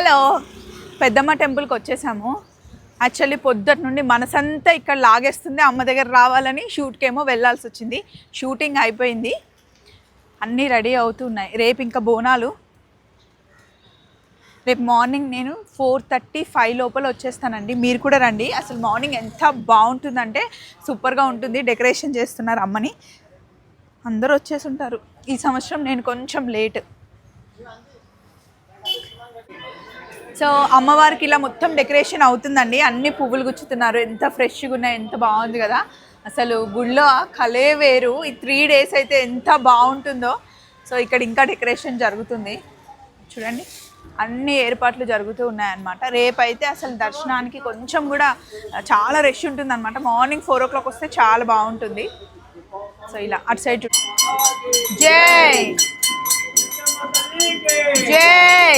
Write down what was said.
Hello, పెద్దమ్మ టెంపుల్కి వచ్చేసాము. యాక్చువల్లీ పొద్దుటి నుండి మనసంతా ఇక్కడ లాగేస్తుంది. అమ్మ దగ్గర రావాలని షూట్కేమో వెళ్ళాల్సి వచ్చింది. షూటింగ్ అయిపోయింది, అన్నీ రెడీ అవుతున్నాయి. రేపు ఇంకా బోనాలు. రేపు మార్నింగ్ నేను 4:35 లోపల వచ్చేస్తానండి. మీరు కూడా రండి. అసలు మార్నింగ్ ఎంత బాగుంటుందంటే సూపర్గా ఉంటుంది. డెకరేషన్ చేస్తున్నారు అమ్మని, అందరూ వచ్చేసి ఉంటారు. ఈ సంవత్సరం నేను కొంచెం లేట్. సో అమ్మవారికి ఇలా మొత్తం డెకరేషన్ అవుతుందండి. అన్ని పువ్వులు గుచ్చుతున్నారు. ఎంత ఫ్రెష్గా ఉన్నాయి, ఎంత బాగుంది కదా. అసలు గుళ్ళో కలే వేరు. ఈ 3 days అయితే ఎంత బాగుంటుందో. సో ఇక్కడ ఇంకా డెకరేషన్ జరుగుతుంది చూడండి. అన్ని ఏర్పాట్లు జరుగుతూ ఉన్నాయన్నమాట. రేపైతే అసలు దర్శనానికి కొంచెం కూడా చాలా రష్ ఉంటుంది అనమాట. మార్నింగ్ 4 o'clock వస్తే చాలా బాగుంటుంది. సో ఇలా అటు సైడ్ జై జై.